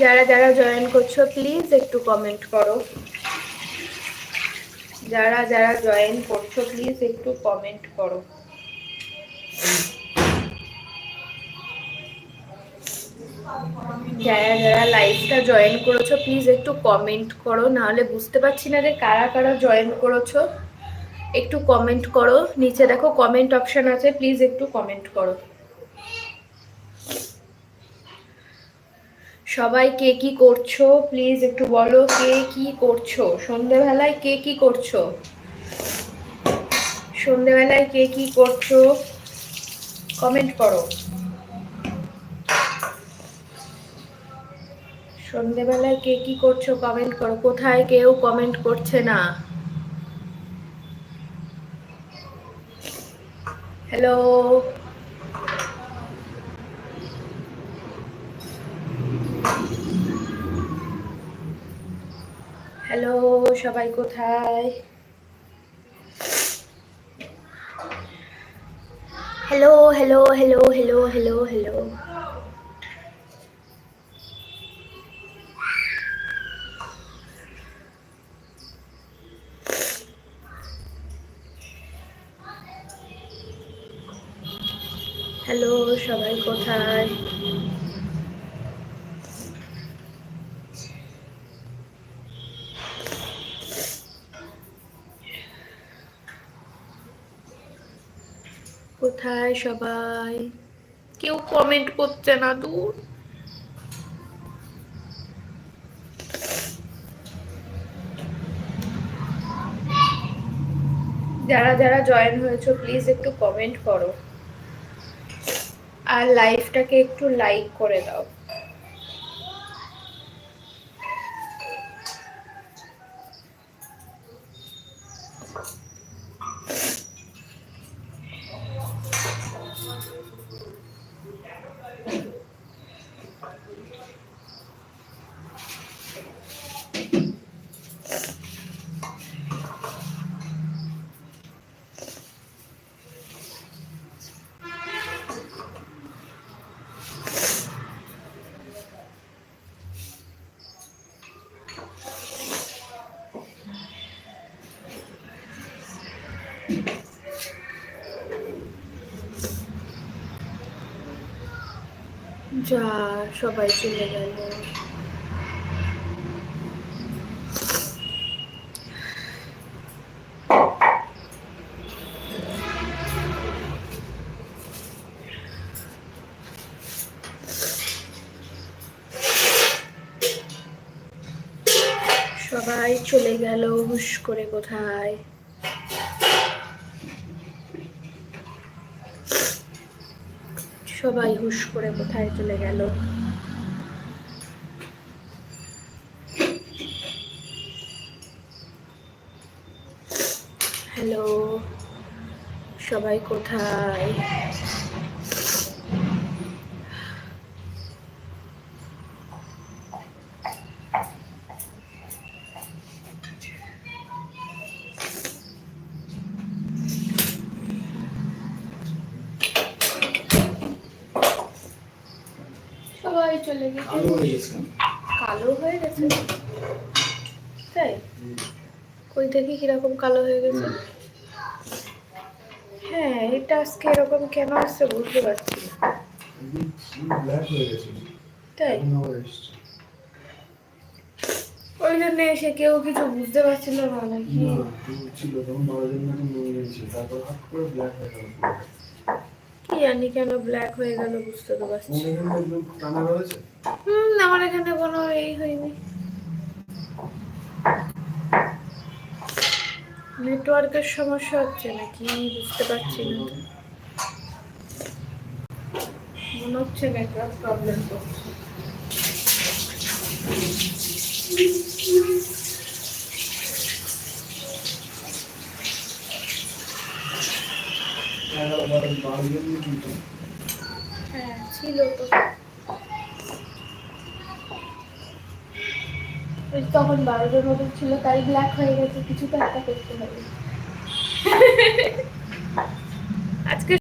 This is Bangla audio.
যারা যারা জয়েন করছো প্লিজ একটু কমেন্ট করো। যারা যারা জয়েন করছো প্লিজ একটু কমেন্ট করো। যারা যারা লাইভটা জয়েন করেছো প্লিজ একটু কমেন্ট করো, নাহলে বুঝতে পারছি না যে কারা কারা জয়েন করেছো। একটু কমেন্ট করো, নিচে দেখো কমেন্ট অপশন আছে, প্লিজ একটু কমেন্ট করো। সবাই কে কি করছো প্লিজ একটু বলো, কে কি করছো সন্ধেবেলায়, কে কি করছো সন্ধেবেলায়, কে কি করছো কমেন্ট করো। সন্ধেবেলায় কে কি করছো কমেন্ট করো। কোথায় কেউ কমেন্ট করছে না। হ্যালো হ্যালো, সবাই কোথায়? Hello hello hello hello hello hello. Hello, সবাই কোথায়? কোথায় সবাই? কেউ কমেন্ট করছে না, দূর। যারা যারা জয়েন হয়েছো প্লিজ একটু কমেন্ট করো, আর লাইভটাকে একটু লাইক করে দাও। যা, সবাই চলে গেল। সবাই চলে গেল হুশ করে। কোথায়? সবাই হুশ করে কোথায় চলে গেল? হ্যালো, সবাই কোথায়? সবাই চলে গেছে। কালো হয়ে গেছে? তাই? কই দেখি কিরকম কালো হয়ে গেছে। হ্যাঁ, এটা আজকে এরকম কেন আসছে বুঝতে পারছি না। তাই? ওই জন্য এসে কেউ কিছু বুঝতে পারছিল না নাকি? কি জানি কেন ব্ল্যাক হয়ে গেল, বুঝতে তো পারছি। আমার এখানে কোনো এই হয়নি। নেটওয়ার্কের সমস্যা হচ্ছে নাকি বুঝতে পারছি না। মনে হচ্ছে নেটওয়ার্ক প্রবলেম করছে। হ্যাঁ, ছিল তো। তখন 12 জন মতো ছিল, তাই ব্ল্যাক হয়ে গেছে। কিছু তো একটা করতে হবে।